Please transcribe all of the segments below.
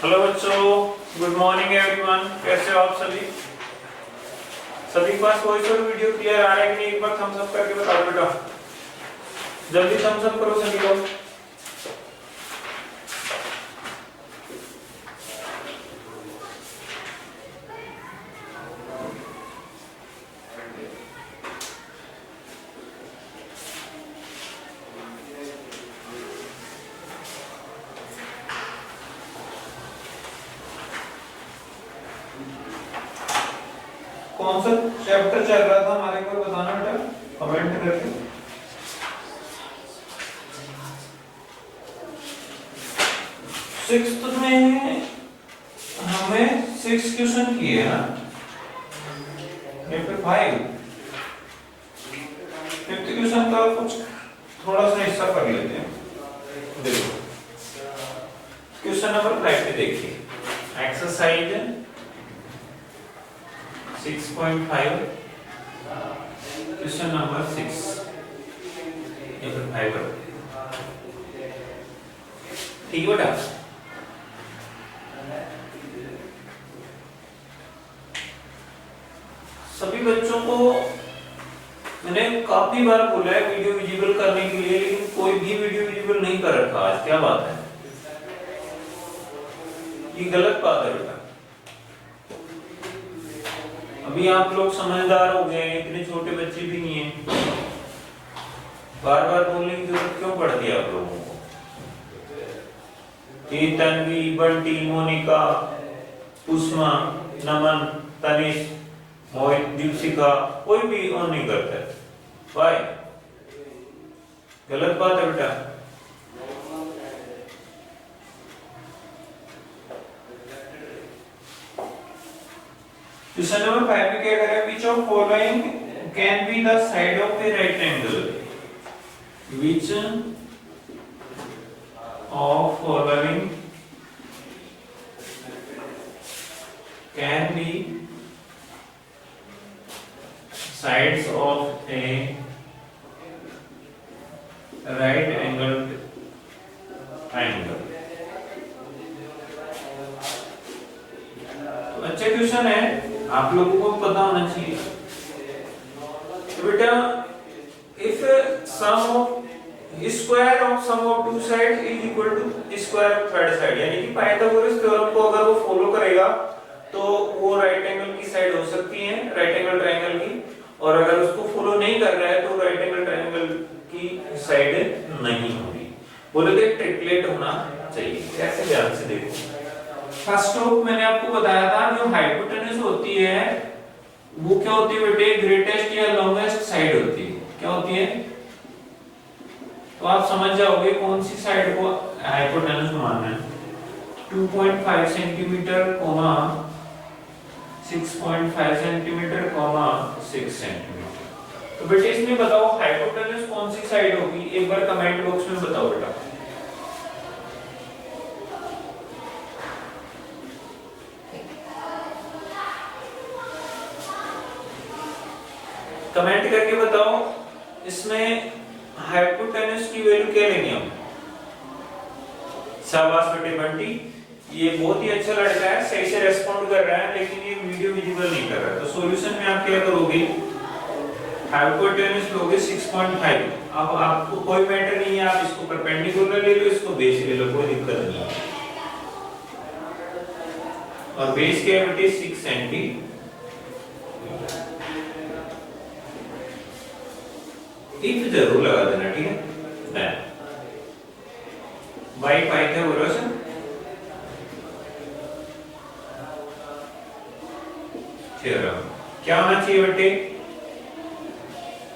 Hello बच्चों, good morning everyone. कैसे हो आप सभी? सभी के पास वॉइस और वीडियो क्लियर आ रहा है कि नहीं? एक बार थम्स अप करके बताओ बेटा, जल्दी थम्स अप करो सभी लोग। कौन सा चैप्टर चल रहा था हमारे को बताना बेटा, कमेंट करके। सिक्स्थ में हमें 6 क्वेश्चन किए ना, या फिर 5। फिफ्थ क्वेश्चन का कुछ थोड़ा सा हिस्सा कर लेते हैं। देखो क्वेश्चन नंबर 5 पे देखिए, एक्सरसाइज 6.5 क्वेश्चन नंबर 6 या फिर 5। ठीक है बेटा, सभी बच्चों को मैंने काफी बार बोला है वीडियो विजिबल करने के लिए, लेकिन कोई भी वीडियो विजिबल नहीं कर रखा आज। क्या बात है? ये गलत बात है बेटा। अभी आप लोग समझदार हो गए हैं, इतने छोटे बच्चे भी नहीं हैं। बार बार बोलने की जरूरत क्यों पड़ती है आप लोगों को? तन्वी, बंटी, मोनिका, उस्मा, नमन, तनिष, मोहित, दीपशिका, कोई भी ऑन नहीं करता है। वाई? गलत बात है बेटा। क्वेश्चन नंबर 5 में क्या करें? Which of following can be the side of a right angle? Which of following can be sides of a right angled triangle? तो अच्छा क्वेश्चन है, आप लोगों को पता होना चाहिए। तो बेटा, if sum of square of sum of two sides is equal to square of third side, यानी कि पाइथागोरस थ्योरम को अगर वो फॉलो करेगा तो वो राइट एंगल की साइड हो सकती है, राइट एंगल ट्रायंगल की, और अगर उसको फॉलो नहीं कर रहा है तो राइट एंगल ट्रायंगल की साइड नहीं होगी। बोले तो ट्रिपलेट होना चाहिए। कैसे? ध्यान से देखो। फर्स्ट ऑफ मैंने आपको बताया था, जो हाइपोटेन्यूज होती है वो क्या होती है बेटे? ग्रेटेस्ट या लॉन्गेस्ट साइड होती है। क्या होती है? तो आप समझ जाओगे कौन सी साइड को हाइपोटेन्यूज मानना है। 2.5 सेंटीमीटर, 6.5 सेंटीमीटर, 6 सेंटीमीटर। तो बेटे इसमें बताओ हाइपोटेन्यूज कौन सी साइड होगी? एक बार कमेंट बॉक्स में बताओ बेटा। कमेंट करके बताओ इसमें हाइपोटेन्यूज की वैल्यू क्या लेनी है? शाबाश बेटे बंटी, ये बहुत ही अच्छा लड़का है, सही से रेस्पॉन्ड कर रहा है, लेकिन ये वीडियो विजिबल नहीं कर रहा। तो सॉल्यूशन में आप क्या करोगे? हाइपोटेन्यूज लोगे 6.5। अब आपको कोई मैटर नहीं है, आप इसको परपेंडिकुलर ले लो, इसको बेस ले लो, कोई दिक्कत नहीं है। और बेस क्या है बेटे? 6 सेंटीमीटर। इफ जरूर लगा देना, ठीक है? देन बाय पाइथागोरस थ्योरम क्या होना चाहिए बेटे?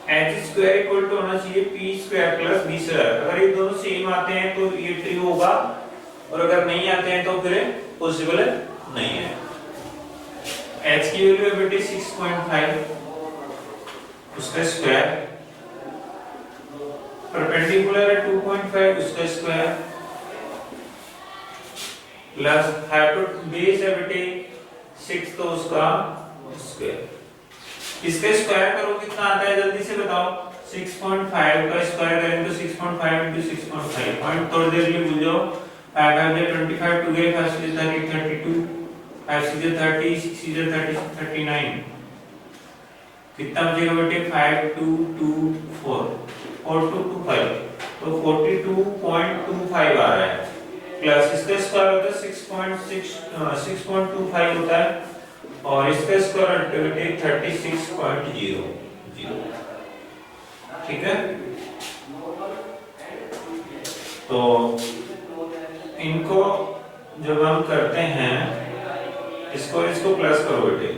h स्क्वायर इक्वल टू होना चाहिए p square plus b square. अगर ये दोनों सेम आते हैं तो ये ट्रू होगा, और अगर नहीं आते हैं तो फिर पॉसिबल नहीं है। h की वैल्यू है बेटे 6.5, उसका स्क्वायर, परपेंडिकुलर है 2.5, उसका स्क्वायर, प्लस बेस है बेटे 6 तो उसका स्क्वायर। इसका स्क्वायर करो कितना आता है जल्दी से बताओ? 6.5 का स्क्वायर करें तो 6.5 × 6.5, पॉइंट थोड़ी देर के लिए भूल जाओ। 5 5 25 2 गए 5 से 30 32 5 से 30 6 से 30 39 कितना बचेगा बेटे 5 2 2 4 4 2 2 5 तो 42.25 आ रहा है प्लस इसका स्क्वायर होता है 6.25 होता है और इसका स्क्वायर बेटे 36.00 ठीक है। तो इनको जब हम करते हैं इसको प्लस करो बेटे,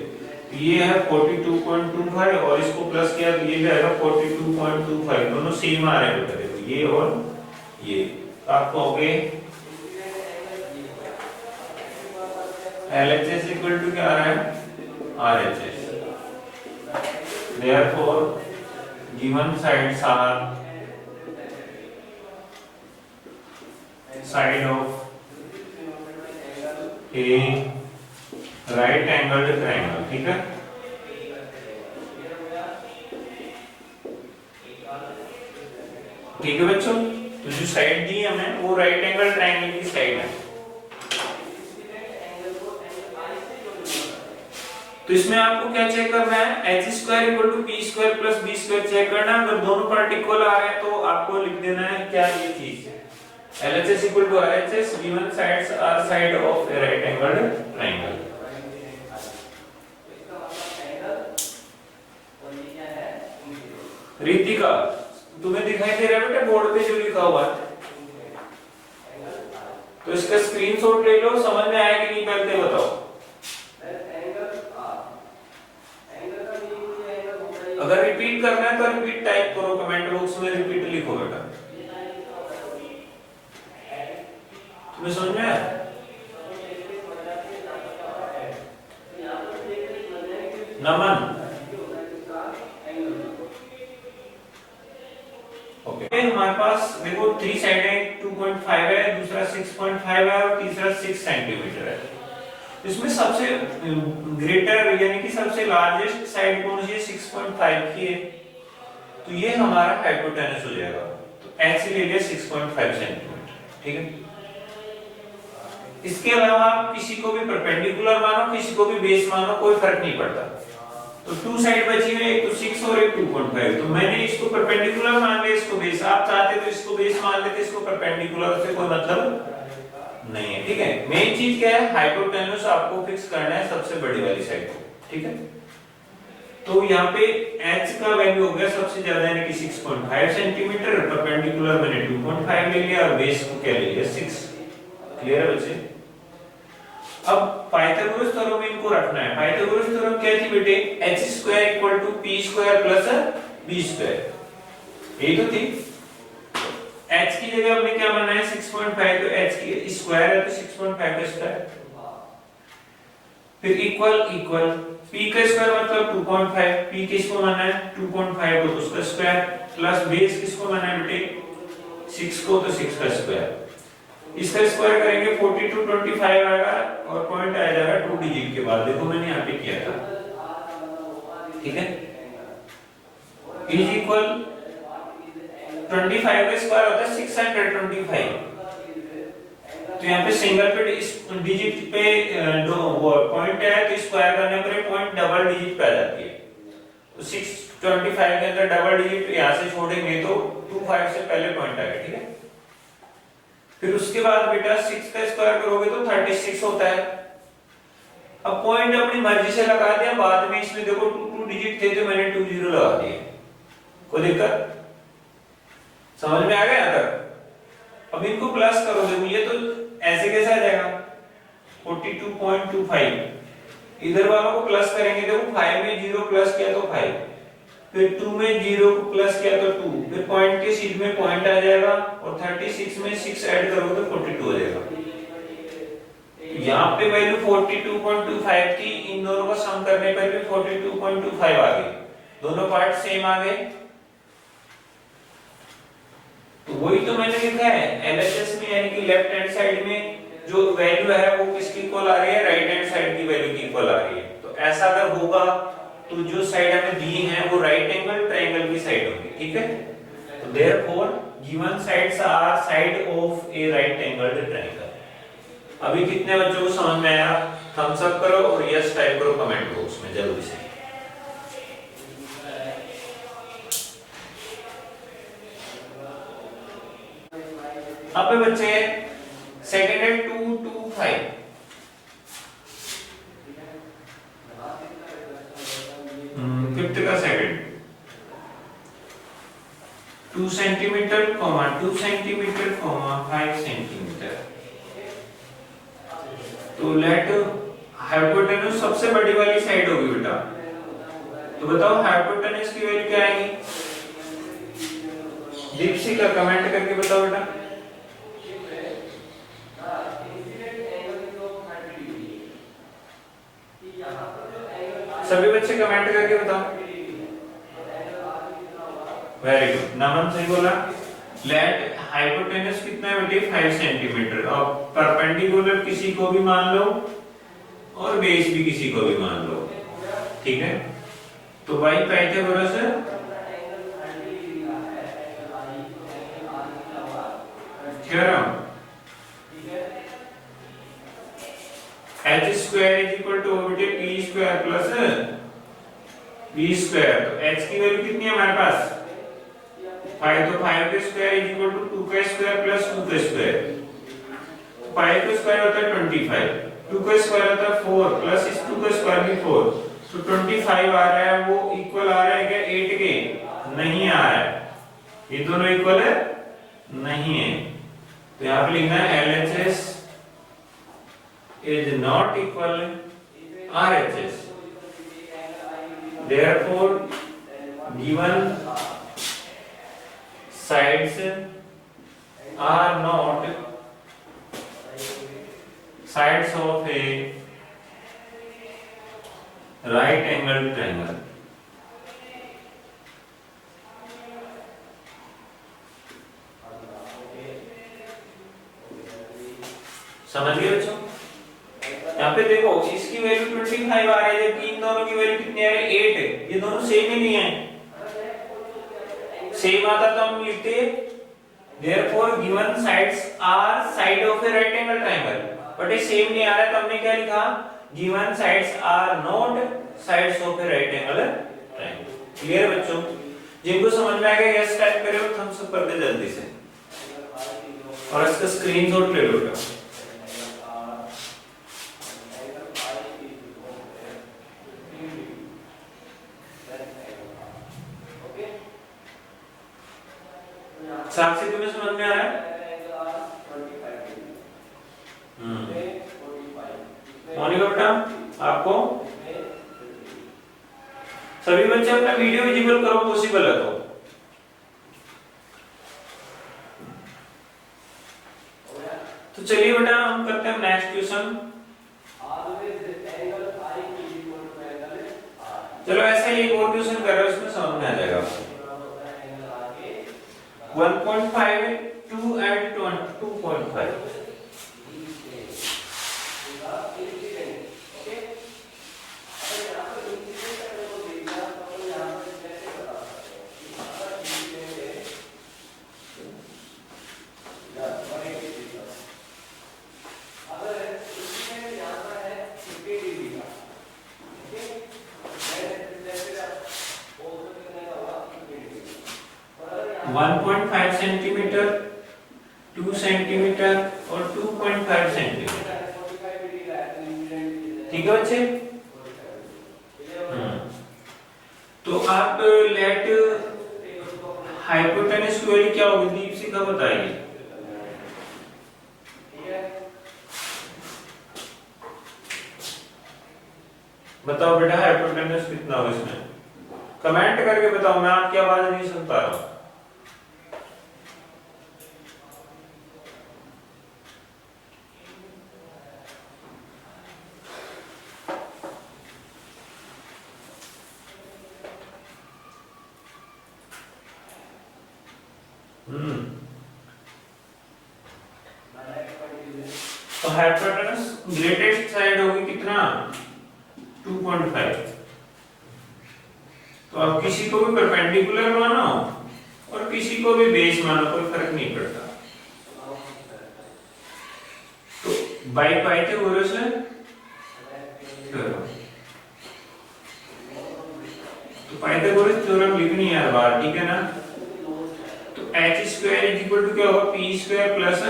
ये है 42.25 और इसको प्लस किया तो ये जाएगा 42.25, दोनों सेम आ रहे हैं बेटा, देखो ये और ये। तो आप कहोगे LHS इक्वल टू क्या आ रहा है RHS। Therefore given sides are side of a right angled triangle, ठीक है। ठीक है बच्चों, तो जो साइड दी है हमें वो राइट एंगल ट्रायंगल की साइड है। तो इसमें आपको क्या चेक करना है, H square equal to P square plus B square check करना है। अगर दोनों पार्ट इक्वल आ रहे हैं तो आपको लिख देना है क्या ये चीज है, LHS equal to RHS given sides are side of a right angled triangle। Ritika तुम्हें दिखाई दे रहा है बेटा बोर्ड पे जो लिखा हुआ है, तो इसका स्क्रीनशॉट ले लो, समझ में आया कि नहीं पहले बताओ। अगर रिपीट करना है तो रिपीट टाइप करो कमेंट बॉक्स में, रिपीट लिखो बेटा। तुम्हें समझ में आया? नमन ओके, हमारे पास देखो 3 साइड है, 2.5 है, दूसरा 6.5 है और तीसरा 6 सेंटीमीटर है। इसमें सबसे ग्रेटर यानी कि सबसे लार्जेस्ट साइड कौन सी है, 6.5 की है, तो ये हमारा हाइपोटेनस हो जाएगा। तो h ले लिया 6.5 सेंटीमीटर, ठीक है। इसके अलावा आप किसी को भी परपेंडिकुलर मानो, किसी को भी बेस मानो, कोई फर्क नहीं पड़ता। तो 2 साइड बची हुई है, एक तो 6 और एक 2.5, तो मैंने इसको परपेंडिकुलर मान लिया, इसको बेस। आप चाहते तो इसको बेस मान लेते, इसको परपेंडिकुलर से कोई मतलब नहीं है, ठीक है। मेन चीज क्या है, हाइपोटेनस आपको फिक्स करना है सबसे बड़ी वाली साइड को, ठीक है। तो यहाँ पे h का वैल्यू हो गया सबसे ज्यादा यानी कि 6.5 सेंटीमीटर, परपेंडिकुलर मैंने 2.5 ले लिया और बेस को क्या ले लिया 6। क्लियर है बच्चे? अब पाइथागोरस थ्योरम में इनको रखना है। पाइथागोरस थ्योरम क्या थी बेटे, h² equal to p square plus b square, यही तो थी। h की जगह हमने क्या माना है 6.5, तो h की स्क्वायर है तो 6.5 का स्क्वायर, फिर इक्वल इक्वल p का स्क्वायर मतलब 2.5, p किसको माना है 2.5 को तो उसका स्क्वायर, प्लस बेस किसको माना है बेटे 6 को तो 6 का स्क्वायर। इसका स्क्वायर करेंगे 42.25 आएगा और पॉइंट आ जाएगा 2 डिजिट के बाद, देखो मैंने यहाँ पे किया था, ठीक है। इज इक्वल 25 का स्क्वायर होता है 625, तो यहाँ पे सिंगल पे डिजिट पे पॉइंट है तो स्क्वायर करने पर पॉइंट डबल डिजिट पे आ जाती है। तो 625 के अंदर डबल डिजिट यहाँ से छोड़ेंगे तो 25 से पहले पॉइंट आएगा, ठीक है। फिर उसके बाद बेटा 6 का स्क्वायर करोगे तो 36 होता है। अब पॉइंट अपनी मर्जी से लगा दिया, बाद में इसमें देखो 2 डिजिट थे तो मैंने 20 लगा दिए, कोई दिक्कत? समझ में आ गया यहाँ तक? अब इनको प्लस करो, देखो ये तो ऐसे कैसे आ जाएगा 42.25, इधर वालों को प्लस करेंगे, देखो 5 में 0 प्लस किया तो 5, फिर 2 में 0 को प्लस किया तो 2, फिर पॉइंट के सीध में पॉइंट आ जाएगा और 36 में 6 ऐड करोगे तो 42 हो जाएगा। यहाँ पे वैल्यू 42.25 थी, इन दोनों का सम करने पर भी 42.25 आ गई, दोनों पार्ट सेम आ गए। तो वही तो मैंने लिखा है LHS में, यानी कि लेफ्ट हैंड साइड में जो वैल्यू है वो किसकी इक्वल आ रही है, राइट हैंड साइड की वैल्यू की इक्वल आ रही है। तो ऐसा अगर होगा तो जो साइड हमें दी है वो राइट एंगल ट्रायंगल की साइड होगी, ठीक है। तो therefore given sides are side of a right angled triangle. अभी कितने बच्चों को समझ में आया? थम्स अप करो और यस टाइप करो कमेंट बॉक्स में जल्दी से। अब बच्चे सेकंड है 2 2 5। फिफ्थ का सेकंड 2 सेंटीमीटर 2 सेंटीमीटर 5 सेंटीमीटर। तो लेट हाइपोटेन्यूज सबसे बड़ी वाली साइड होगी बेटा, तो बताओ हाइपोटेन्यूज की वैल्यू क्या आएगी? दीपशिका कमेंट करके बताओ बेटा। सभी बच्चे कमेंट करके बताओ। वेरी गुड, नमन सही बोला। लेट हाइपोटेन्यूज कितना है बेटे? 5 सेंटीमीटर। और परपेंडिकुलर किसी को भी मान लो और बेस भी किसी को भी मान लो, ठीक है। तो भाई Pythagoras theorem h square is equal to बेटे p square plus b square. तो h की वैल्यू कितनी है हमारे पास? 5। तो 5 का स्क्वायर इज इक्वल टू 2 का स्क्वायर प्लस 2 का स्क्वायर। 5 का स्क्वायर होता है 25, 2 का स्क्वायर होता है 4 प्लस इस 2 का स्क्वायर भी 4। तो 25 आ रहा है, वो इक्वल आ रहा है क्या 8 के? नहीं आ रहा है, ये दोनों इक्वल है नहीं है। तो यहां पे लिखना है LHS is not equal RHS. Therefore, given sides are not sides of a right angled triangle. समझ गए बच्चों? यहाँ पे देखो इसकी वैल्यू 25 आ रही है, जबकि इन दोनों की वैल्यू कितनी आ रही है? 8 है। ये दोनों सेम ही नहीं है। सेम आता तो हम लिखते therefore given sides are side of a right angle triangle, but ये सेम नहीं आ रहा है तो हमने क्या लिखा? given sides are not sides of a right angle triangle। Clear बच्चों? जिनको समझ में आ गया यस टाइप करो, थम्स अप कर दे जल्दी से और इसका स्क्रीनशॉट ले लो। साक्षी तुम्हें समझ में आ रहा है? मोनिका बेटा आपको? सभी बच्चे अपना वीडियो विजिबल करो, पॉसिबल है तो चलिए बेटा हम करते हैं नेक्स्ट क्वेश्चन। चलो ऐसे ही एक और क्वेश्चन कर रहे हो, उसमें समझ में आ जाएगा आपको। 1.5 2 and 2.5। सेंटीमीटर 2 सेंटीमीटर और 2.5 सेंटीमीटर, ठीक है बच्चे? तो आप लेट हाइपोटेन्यूज की वैल्यू क्या होगी? दीपशिका बताइए। बताओ बेटा हाइपोटेन्यूज कितना होगा इसमें? कमेंट करके बताओ, मैं आपकी आवाज नहीं सुन पा रहा हूं। तो हाइपोटेन्यूज ग्रेटेस्ट साइड होगी कितना? 2.5। तो आप किसी को भी परपेंडिकुलर मानो और किसी को भी बेस मानो, कोई फर्क नहीं पड़ता। तो बाय पाइथागोरस थ्योरम। तो पाइथागोरस थ्योरम लिखनी है हर बार, ठीक है ना। तो h square is equal to क्या होगा, p square plus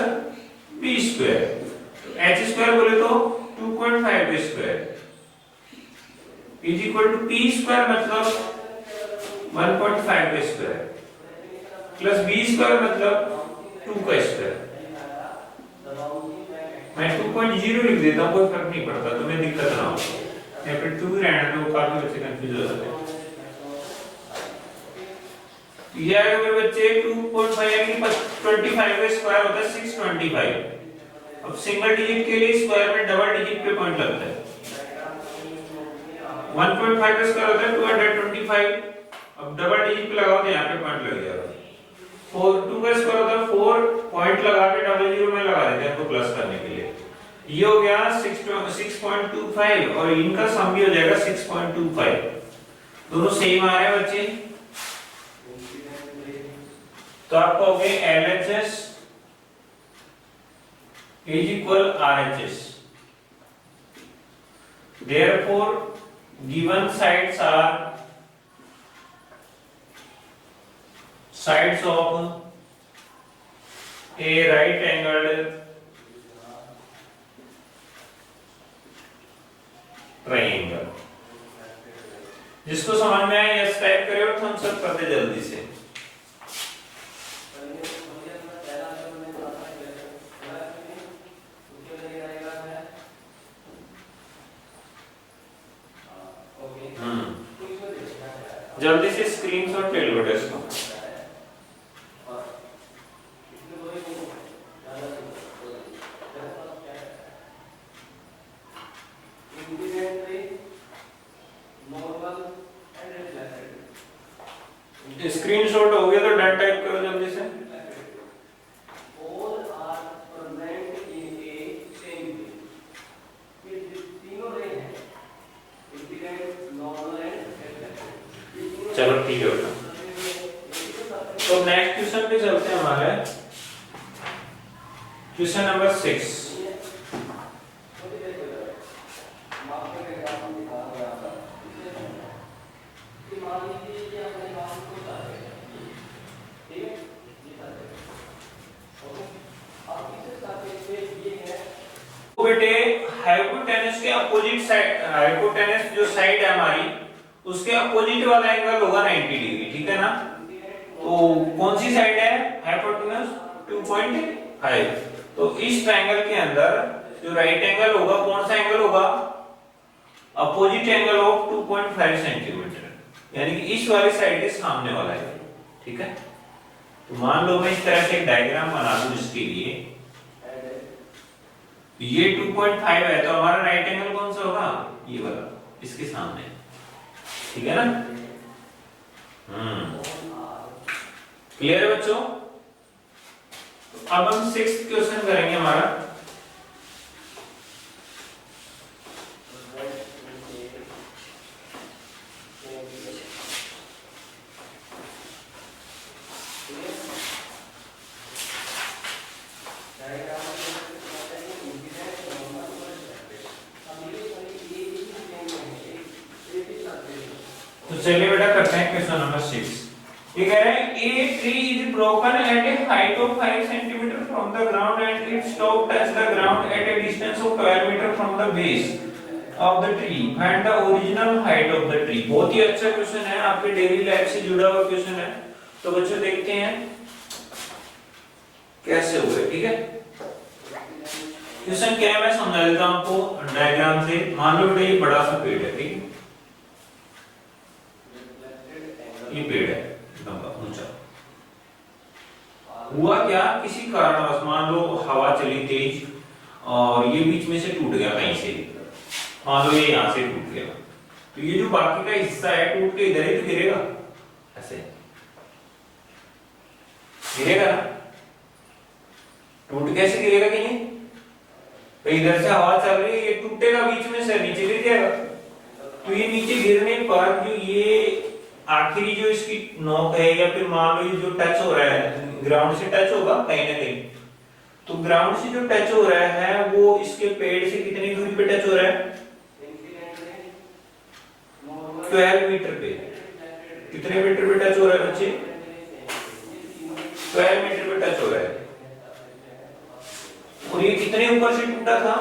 b square. तो h स्क्वायर बोले तो 2.5 square is equal to p square मतलब 1.5 स्क्वायर प्लस b स्क्वायर मतलब 2 का स्क्वायर। मैं 2.0 लिख देता हूँ, कोई फर्क नहीं पड़ता, तुम्हें दिक्कत ना हो, या फिर 2 ही रहने दो, काफी बच्चे कंफ्यूज हो जाते हैं। ये आएगा मेरे बच्चे 2.5 यानी 25 का स्क्वायर होता है 625। अब सिंगल डिजिट के लिए स्क्वायर में डबल डिजिट पे पॉइंट लगता है। 1.5 का स्क्वायर होता है 225, अब डबल डिजिट पे लगाओ तो यहाँ पे पॉइंट लग जाएगा। 2 का स्क्वायर होता है 4, पॉइंट लगा के डबल जीरो में लगा देते हैं इनको प्लस करने के लिए। ये हो गया 6.25 और इनका सम भी हो जाएगा 6.25। दोनों सेम आ रहे हैं बच्चे, तो आपको हो गए LHS is equal RHS. Therefore, given sides are sides of a right angled triangle. जिसको समझ में आए यस टाइप करें और थम्स अप कर दे जल्दी से। जल्दी से स्क्रीनशॉट ले लो टेस्ट को। स्क्रीनशॉट हो गया तो डन टाइप करो जल्दी से। चलो ठीक है, तो नेक्स्ट क्वेश्चन पे चलते हैं हमारे क्वेश्चन नंबर 6। बेटे हाइपोटेनस के अपोजिट साइड, हाइपोटेनस जो साइड है हमारी उसके अपोजिट वाला एंगल होगा 90 डिग्री, ठीक है ना। तो कौन सी साइड है हाइपोटेनस 2.5। तो इस ट्रायंगल के अंदर जो राइट एंगल होगा कौन सा एंगल होगा, अपोजिट एंगल ऑफ 2.5 सेंटीमीटर, यानी कि इस वाली साइड के सामने वाला है, ठीक है। तो मान लो मैं इस तरह से एक डायग्राम बना दूं इसके लिए, ये 2.5 है तो हमारा राइट एंगल कौन सा होगा, ये वाला इसके सामने, ठीक है ना। क्लियर है बच्चों। तो अब हम 6th क्वेश्चन करेंगे हमारा। तो चलिए बेटा करते हैं क्वेश्चन नंबर 6। ये कह रहे हैं a tree is broken at a height of 5 centimetre from the ground and its top touch the ground at a distance of 12 metre from the base of the tree, find the original height of the tree. बहुत ही अच्छा question है, आपके daily life से जुड़ा हुआ question है। तो बच्चों देखते हैं कैसे हुए, ठीक है। क्वेश्चन क्या है मैं समझा देता हूं आपको डायग्राम से। मान लो बेटा ये बड़ा सा पेड़ है, ठीक है, ये पेड़ है लंबा ऊंचा। हुआ क्या, किसी कारणवश मान लो हवा चली तेज और ये बीच में से टूट गया कहीं से, मान लो ये यहाँ से टूट गया, तो ये जो बाकी का हिस्सा है टूट के इधर ही तो गिरेगा, ऐसे गिरेगा ना। टूट कैसे गिरेगा कहीं, तो इधर से हवा चल रही है, ये टूटेगा बीच में से नीचे गिर जाएगा। तो ये नीचे गिरने पर जो ये आखिरी जो इसकी नोक है या फिर मान लो जो टच हो रहा है ग्राउंड से टच होगा कहीं ना कहीं, तो तो ग्राउंड से जो टच हो रहा है वो इसके पेड़ से कितनी दूरी पे टच हो रहा है? 12 मीटर पे। कितने मीटर पे टच हो रहा है बच्चे? 12 मीटर पे टच हो रहा है। और ये कितने ऊपर से टूटा था?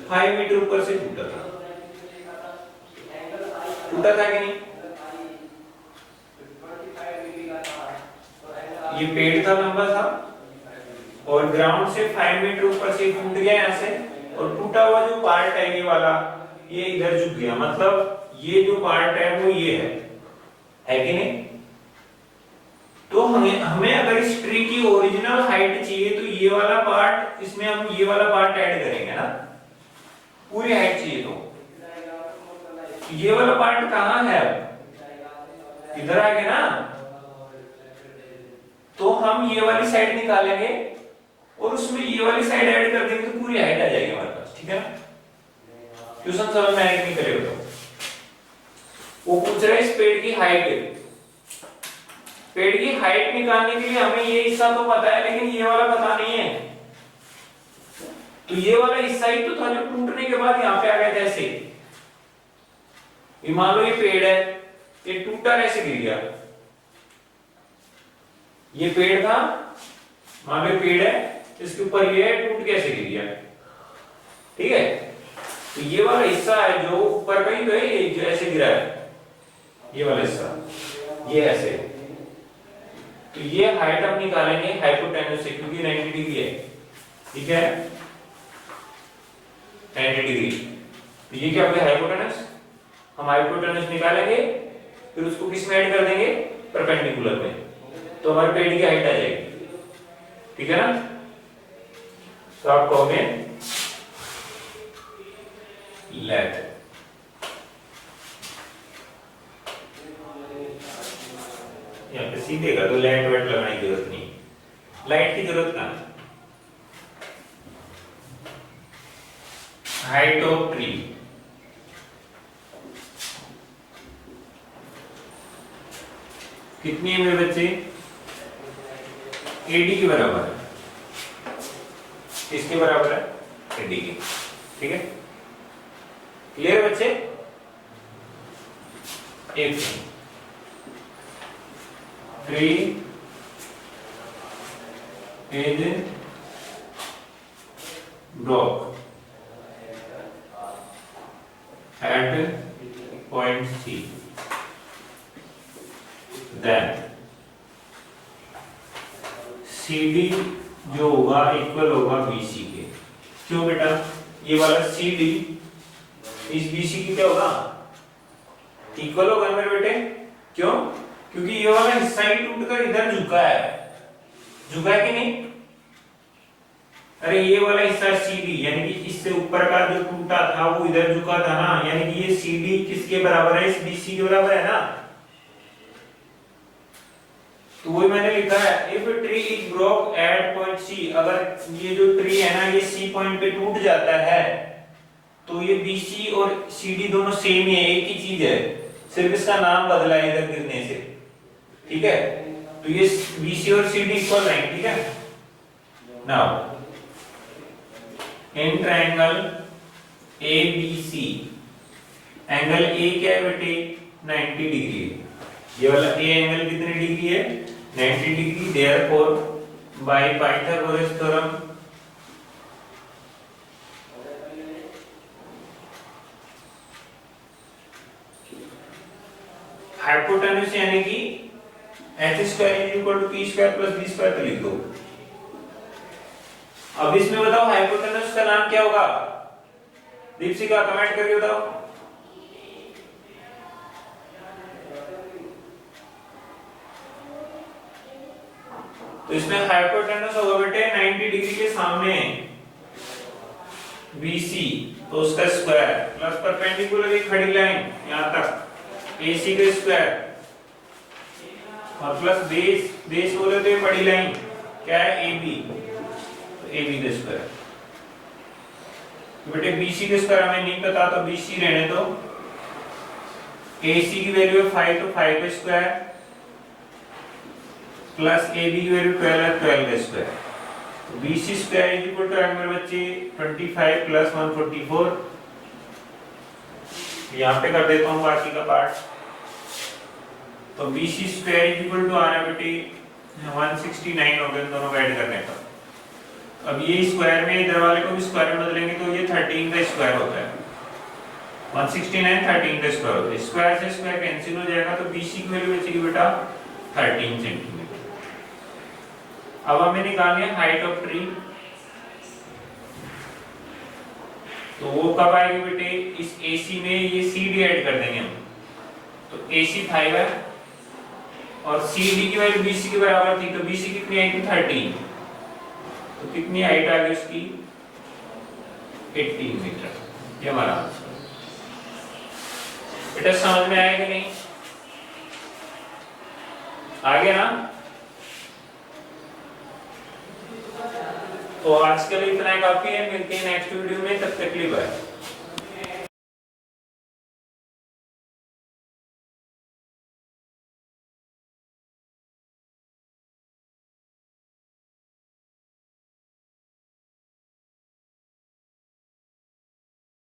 5 मीटर ऊपर से टूटा था। टूटा था कि नहीं? ये पेड़ था, लंबा था, और ग्राउंड से 5 मीटर ऊपर से टूट गया यहाँ से, और टूटा हुआ जो पार्ट है ये वाला, ये इधर झुक गया। मतलब ये जो पार्ट है वो ये है कि नहीं? तो हमें अगर इस ट्री की ओरिजिनल हाइट चाहिए तो ये वाला पार्ट, इसमें हम ये वाला पार्ट ऐड करेंगे ना, पूरी हाइट चाहिए तो ये वाला पार्ट कहाँ है? इधर आ गया ना। तो हम ये वाली साइड निकालेंगे और उसमें ये वाली साइड ऐड कर देंगे तो पूरी हाइट आ जाएगी हमारे पास। ठीक है ना? क्वेश्चन समझ में आएगा नहीं करे बताओ। वो पूछ रहा है इस पेड़ की हाइट। पेड़ की हाइट निकालने के लिए हमें ये हिस्सा तो पता है लेकिन ये वाला पता नहीं है। तो ये वाला हिस्सा ही तो था जो टूटने के बाद यहाँ पे आ गया। जैसे ये मान लो ये पेड़ है, ये टूटा ऐसे गिर गया। ये पेड़ था, मान लो पेड़ है, इसके ऊपर ये है, टूट कैसे गिर गया। ठीक है? तो ये वाला हिस्सा है जो ऊपर का ही तो है, ये जो ऐसे गिरा है, ये वाला हिस्सा, ये ऐसे। तो ये हाइट हम निकालेंगे हाइपोटेन्यूज से, क्योंकि 90 डिग्री है। ठीक है? 90 डिग्री। तो ये क्या हो गया? हाइपोटेन्यूज। हम हाइपोटेन्यूज निकालेंगे, फिर उसको किस में ऐड कर देंगे? परपेंडिकुलर में। तो हमारे पेड़ की हाइट आ जाएगी। ठीक है ना? तो आप कहोगे लेट यहाँ पे सीधे का, तो लेट वेट लगाने की जरूरत नहीं, लाइट की जरूरत कहां? हाइट ऑफ ट्री कितनी है मेरे बच्चे? AD के बराबर है। किसके बराबर है? AD के। ठीक है? क्लियर बच्चे? एक tree is block at point C, then CD जो होगा इक्वल होगा BC के। क्यों बेटा? ये वाला CD इस BC की क्या होगा? इक्वल होगा मेरे बेटे। क्यों? क्योंकि ये वाला हिस्सा ही टूटकर इधर झुका है। झुका है कि नहीं? अरे ये वाला हिस्सा CD, यानी कि इससे ऊपर का जो टूटा था वो इधर झुका था ना, यानी कि ये CD किसके बराबर है? इस BC के बराबर है ना। तो वही मैंने लिखा है, if tree is broke at point C, अगर ये जो ट्री है ना ये C पॉइंट पे टूट जाता है तो ये BC और CD दोनों सेम ही है, एक ही चीज है, सिर्फ इसका नाम बदला है इधर गिरने से। ठीक है? तो ये BC और CD इक्वल रहेंगे। ठीक है? Now in triangle ABC, angle A क्या है बेटे? 90 डिग्री। ये वाला A एंगल कितने डिग्री है? 90 degree. Therefore by Pythagoras theorem hypotenuse यानी कि h square is equal to p square plus b square तो लिख दो। अब इसमें बताओ हाइपोटेन्यूज का नाम क्या होगा? दीपशिका कमेंट करके बताओ। तो इसमें हाइपोटेन्यूज होगा बेटे 90 डिग्री के सामने BC, तो उसका स्क्वायर प्लस परपेंडिकुलर एक खड़ी लाइन यहां तक AC का स्क्वायर, और प्लस बेस, बेस बोले तो ये बड़ी लाइन क्या है? AB, तो AB का स्क्वायर। तो बेटे BC का स्क्वायर हमें नहीं पता तो BC रहने दो। AC की वैल्यू है 5, तो 5 का स्क्वायर प्लस ए बी की वैल्यू 12 है, 12 का स्क्वायर। तो B C square is equal to मेरे बच्चे 25 प्लस 144। यहाँ पे कर देता हूँ बाकी का पार्ट। तो B C square is equal to आ रहा है बेटे 169 हो गए दोनों का ऐड करने पर। अब ये स्क्वायर में इधर वाले को भी स्क्वायर में बदलेंगे तो ये 13 का स्क्वायर होता है। 169 13 का स्क्वायर होता है। स्क्वायर से स्क्वायर कैंसिल हो जाएगा तो बीसी की वैल्यू बचेगी बेटा 13 सेंटीमीटर। अब हमें निकालनी है हाइट ऑफ ट्री। तो वो कब आएगी बेटे, इस AC में ये CD ऐड कर देंगे हम। तो AC 5 है और CD की वैल्यू BC के बराबर थी, तो BC कितनी आई थी 13। तो कितनी हाइट आ गई उसकी 18 मीटर। ये हमारा आंसर। बेटा समझ में आया कि नहीं, आ गया ना? तो आज के लिए इतना काफी है, मिलते हैं नेक्स्ट वीडियो में, तब तक के लिए बाय।